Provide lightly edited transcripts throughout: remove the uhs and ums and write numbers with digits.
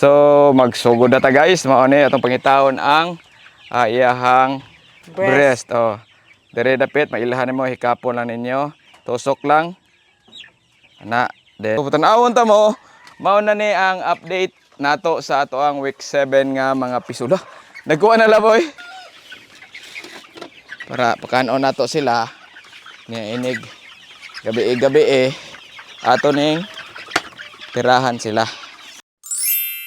So magsugod na ta guys, mao ni atong pangitawon ang iyahang breast. Oh. Dire dapit mailahan mo hikapon lang ninyo. Tusok lang. Ana, then tan-awon ta mo. Mao na ni ang update nato sa ato ang week 7 nga mga episode. Nagkuha na la boy. Para pakanon nato sila. Nya inig gabi ato ning tirahan sila.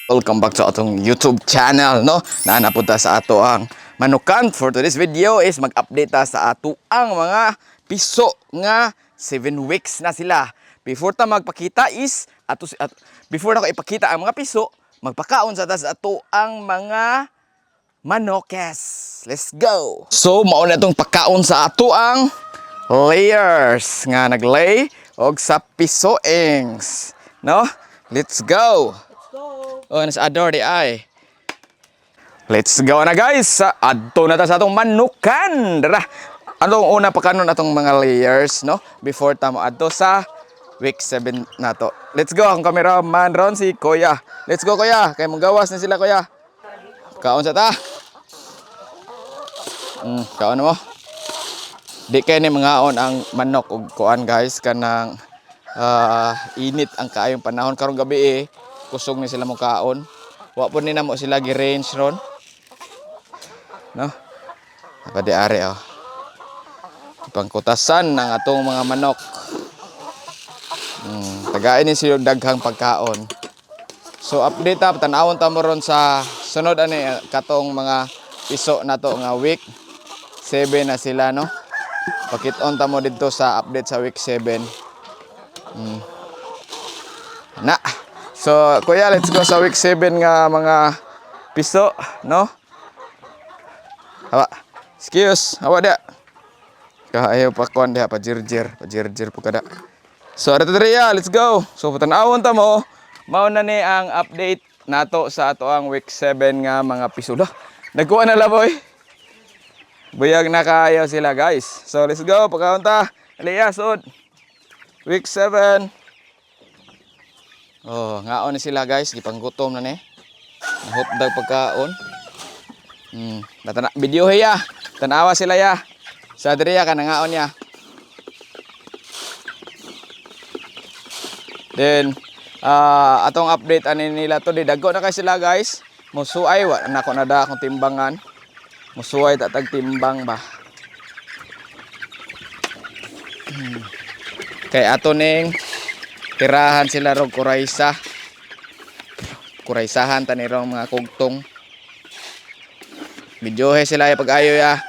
Welcome back sa atong YouTube channel, no? Naanapunta sa ato ang manukan. For today's video is mag-update ta sa ato ang mga piso nga 7 weeks na sila. Before ta magpakita is before na ko ipakita ang mga piso, magpakaon sa ato ang mga manokes. Let's go. So mao na itong pakaon sa ato ang layers nga naglay og sa pisoings, no? Let's go. Oh, nasa ador di ay. Let's go na guys. Adto na ta sa atong manukan. Dara. Anong una pakanon atong mga layers, no? Before ta mo adto sa week 7 nato. Let's go. Ang cameraman ron si Kuya. Let's go Kuya. Kay manggawas na sila Kuya. Kaon sa ta. Kaon mo. Di kay ni mangaon ang manok ug kuan guys kanang init ang kaayong panahon karong gabi kusog ni sila mo kaon. Wa po ni namo sila gi-range ron. No? Pwede are oh. Pangkutasan ng atong mga manok. Tagain ni sila daghang pagkaon. So update ta tan-awon ta mo ron sa sunod ani katong mga piso nato nga week 7 na sila, no? Pakit-on ta mo dito sa update sa week 7. Na. So, Kuya, let's go sa week 7 nga mga piso, no? Hawa. Excuse. Hawa dia. Ayaw pa kuan dia, pajirjir po kada. So, ato diriya, let's go. So, tan-awon ta mo. Mao na ni ang update nato sa ato ang week 7 nga mga piso. Nagkuha na la boy. Buyag na kayo sila, guys. So, let's go. Pagkaon ta. Aliyasod. Week 7. Oh, ngaon na sila guys, gipanggutom na ni. Hotdog pagkaon. Video ya. Tanawa sila ya. Sa diriya ka nangaon ya. Then atong update ani nila to di dagko na kay sila guys. Musuay wa nako na da akong timbangan. Musuay tatag timbang ba. Kay ato ning tirahan sila rog kuraysa. Kuraysahan ta ni rong mga kugtong. Videohe sila ya pag-ayo ya.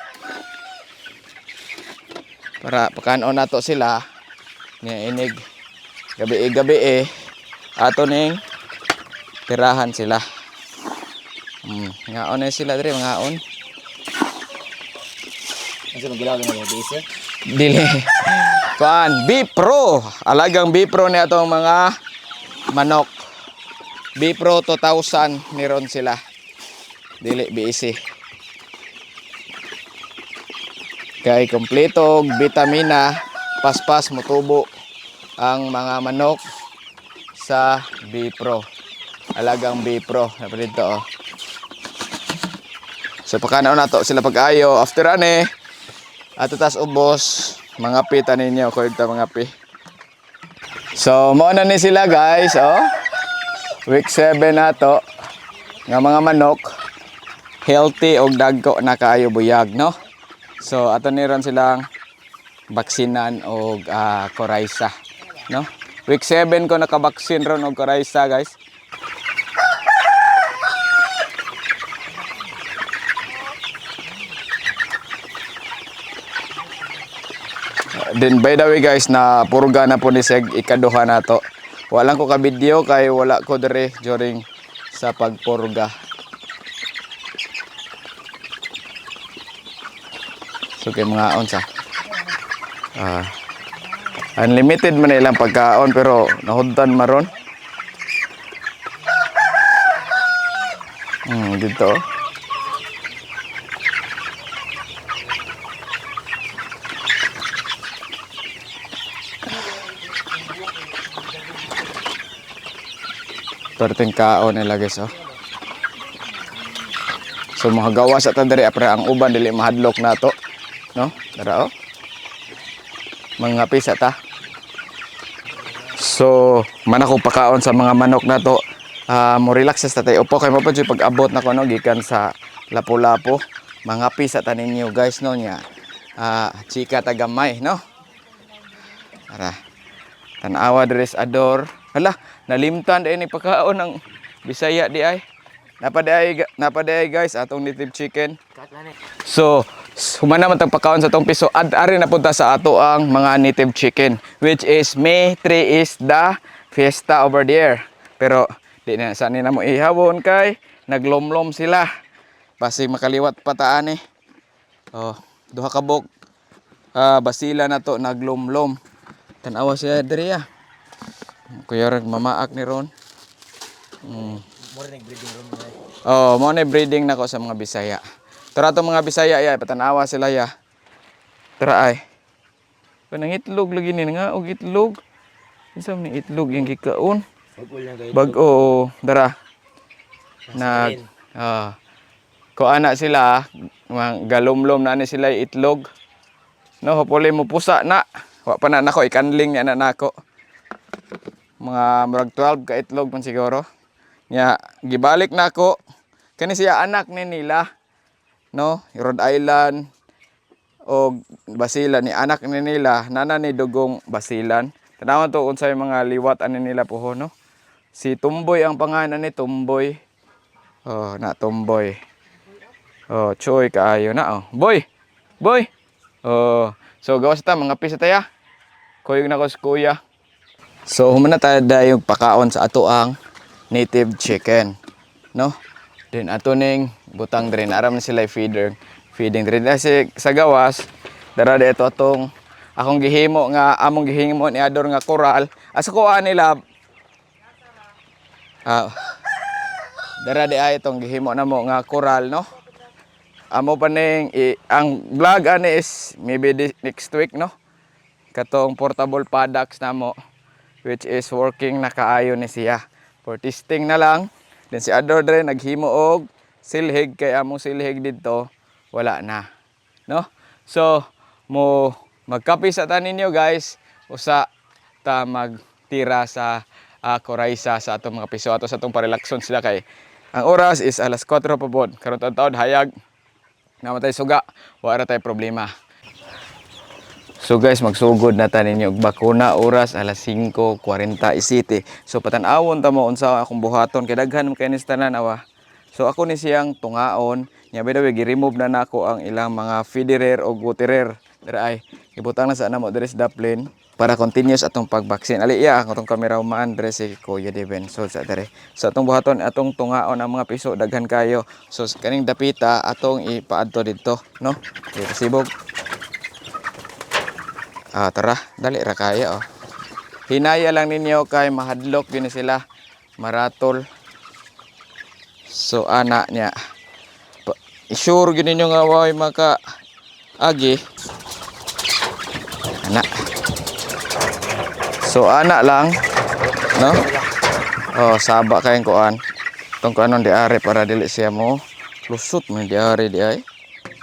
Para pakanon nato sila. Nya inig gabi ato ning tirahan sila. Ngaon na sila dire ngaon. Ano magilaw ni Bise? Dili. Kuan, Bipro. Alagang Bipro ni atong mga manok. Bipro 2000 niron sila. Dili BC. Kay kompleto vitamina, paspas motubo ang mga manok sa Bipro. Alagang Bipro. Napalito oh. So pagkanaon nato sila pag-ayo after ane ato tas ubos mga pita ninyo ko ito mga pi. So mo na ni sila guys oh. Week 7 nato nga mga manok healthy og dagko na kaayo buyag, no? So ato ni ron silang baksinan og Coryza, no? Week 7 ko nakabaksin ron og Coryza guys. Then by the way guys, na purga na po ni Seg ikaduha na to. Walang ko ka video kay wala ko dire during sa pagpurga. So kay mga onsa. Unlimited man ilang pagkaon pero nahudtan maron. Dito. perting kaon nila guys oh. So mga gawas at diri apre ang uban dili mahadlok nato, no? Dara oh. Mga pisa ta. So manako pakaon sa mga manok nato. Mo relax sa tatay upo kay mapadyo pag abot na ko no gikan sa Lapu-Lapu. Mga pisa ta ninyo guys no nya. Chika tagamay no. Tara. Tanawa diri sa Ador. Hala, nalimtan din ni pagkaon ng Bisaya di ay. Napaday guys atong native chicken. So, humana man tag pagkaon sa tong piso at ari na punta sa ato ang mga native chicken which is May 3 is the fiesta over there. Pero di na sa nila mo ihawon kay naglomlom sila. Basi makaliwat pataan eh. Oh, duha ka bok basila na to naglomlom. Tanawa siya diri ah. Kuya rag mamaak ni ron. Oh, mo na breeding nako sa mga Bisaya. Tara to mga Bisaya ya, patanawa sila ya. Tara ay. Kanang itlog lagi ni nga og itlog. Unsa man itlog yung gikaon? Bag-o, dara. Nag ko ana sila, galomlom na ni sila itlog. No, hopefully mo pusa na. Wa pa na nako ikanling ni ana nako. Mga murag 12 ka itlog man siguro. Nya gibalik nako kani siya anak ni nila no Rhode Island o basilan ni anak ni nila nana ni dugong basilan tanawan to unsay mga liwat ani nila puho no si Tumboy ang pangalan ni Tumboy oh na Tumboy oh choy kaayo na oh boy oh so gawas ta mga pisa taya kuyog na ko sa kuya so humana tayo dayong pakaon sa ato ang native chicken no then ato ning butang diri aram na sila feeding diri kasi sa gawas dara dito atong akong gihimo nga among gihimo ni Ador nga coral asa ko nila dara di ay itong gihimo namo nga coral no amo pa ning ang vlog ani is maybe next week no katong portable products namo which is working na kaayo ni siya for testing na lang. Then si Ador dre naghimo og silhig kay among silhig didto wala na. No? So mo magkapi sa taninyo guys usa ta magtira sa Coraisa sa atong mga piso ato sa atong parelaxon sila kay ang oras is alas 4 pa pod. Karon taon hayag namatay suga wala tay problema. So guys, magsugod na ta ninyo og bakuna oras alas 5:47. So patan-awon ta mo unsa akong buhaton kay daghan kay ni tanan awa. So ako ni siyang tungaon, nya by the way gi-remove na nako ang ilang mga feederer o guterer. Dira ay ibutang na sa namo diri sa daplin para continuous atong pagbaksin. Ali iya atong cameraman diri si Kuya Deven. So sa diri. So atong buhaton atong tungaon ang mga piso daghan kayo. So kaning dapita atong ipaadto didto, no? Okay, pasibog. Tara, dali ra kaya oh. Hinaya lang ninyo kay mahadlok yun sila, maratol. So ana niya. Sure gyud ninyo nga way maka agi. Ana. So ana lang, no? Oh, saba kayong kuan. Tong kuanon di are para dili siya mo lusot man di are di ay.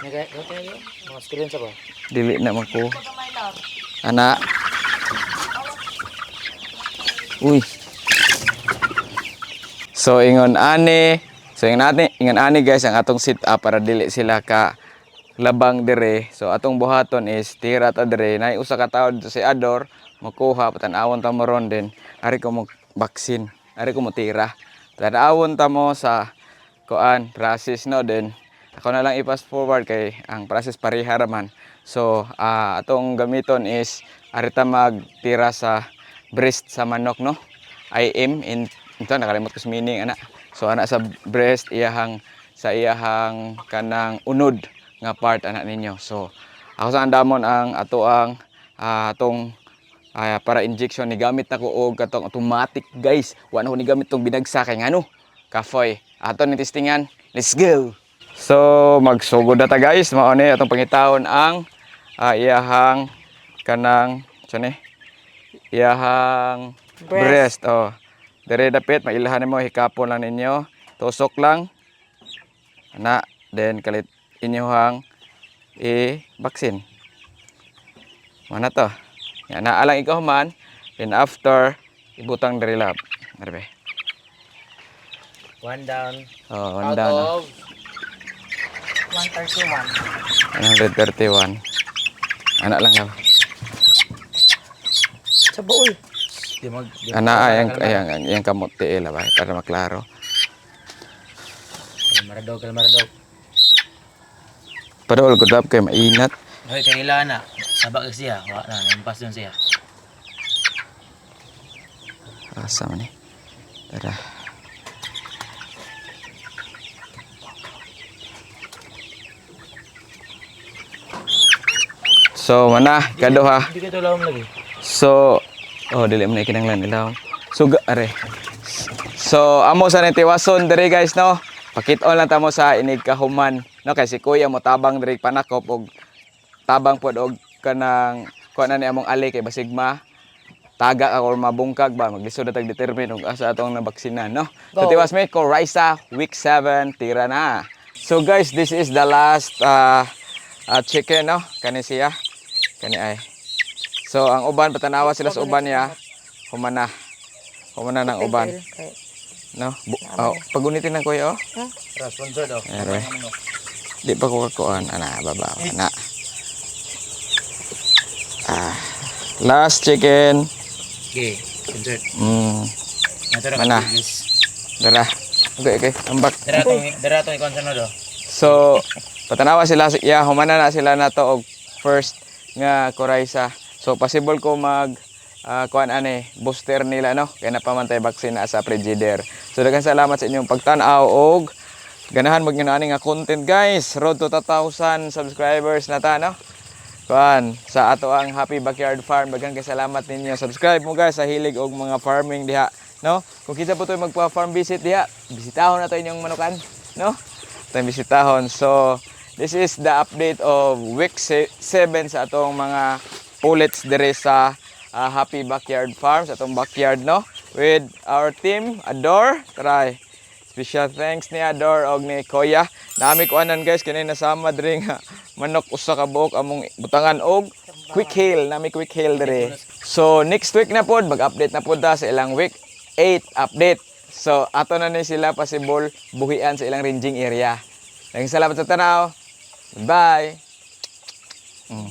Okay, mga screen sa ba? Dili na mako. Anak. Uy. So ingon ani guys ang atong sit up para dili sila ka labang dire. So atong buhaton is tira ta dire. Nay usa ka tawo dito si Ador makuha patan-awon ta mo ron din. Ari ko mo baksin. Ari ko mo tira. Patan-awon ta mo sa kuan process no din. Ako na lang i-fast forward kay ang process pareha raman. So, atong gamiton is arita magtira sa breast sa manok no. IM in ito nakalimot ko sa meaning ana. So ana sa breast iyahang sa iyahang kanang unod nga part ana ninyo. So ako sa andamon ang atong para injection ni gamit nako og katong automatic guys. Wa na ko ni gamit tong binagsa kay ngano. Kafoy. Ato ni testingan. Let's go. So magsugod na ta guys. Mao ni atong pangitawon ang iyahang kanang iyahang breast oh Dire dapit mailahan mo hikapon lang ninyo. Tusok lang. Ana, then kalit inyohang i-vaccine. Mana to? Yan na alang ikaw man. Then after ibutang diri lab. Arbe. One down. Oh, Out wanda na. of 131. 131. Anak lang lab. Sa boy. Di mag. Ana yang kamot ti ila ba para maklaro. Kalmaradog. Padol gud lab kay mainat. Hoy, kanila na. Sabak ka siya. Wa na, nampas doon siya. Asa man ni? Tara. So mana kaduha. Hindi ka ito lawam lagi. So dili man kinanglan ilaw. So are. So amo sa nitiwason diri guys no. Pakit-on lang tamo sa inig kahuman no kay si kuya mo tabang diri panakop og tabang pod og kanang kuan na ni among ali kay basigma taga or mabungkag ba maglisod na tag determine og asa atong nabaksinan no. So tiwas me ko Raisa week 7 tira na. So guys, this is the last chicken no kani siya. Kani ay. So ang uban patanawa sila sa uban niya. Humana. Humana ng uban. No? Pagunitin na kuya oh. Sponsor daw. Ere. Di pa ko kakuan ana baba na. Last chicken. Okay, sponsor. Mana? Dara. Okay. Ambak. Dara to ikon sa do. So, patanawa sila ya humana na sila nato og first nga Coryza. So possible ko mag kuan ani booster nila no kay napamantay vaccine na sa Frigidaire. So daghang salamat sa inyong pagtan-aw og ganahan magnginaani nga content guys. Road to 1,000 subscribers na ta no. Kuan sa ato ang Happy Backyard Farm. Daghang salamat ninyo. Subscribe mo guys sa hilig og mga farming diha no. Kung kita po to magpa-farm visit diha, bisitahon na to inyong manukan no. Tayong bisitahon. So this is the update of week 7 sa atong mga pullets dire sa Happy Backyard Farms, atong backyard no, with our team Ador. Try. Special thanks ni Ador og ni Koya. Nami ko anan guys kini nasama diri nga manok usa ka buok among butangan og quick hail, nami quick hail dire. So next week na pod mag-update na pod ta sa ilang week 8 update. So ato na ni sila possible buhian sa ilang ranging area. Daghang salamat sa tanaw. Bye.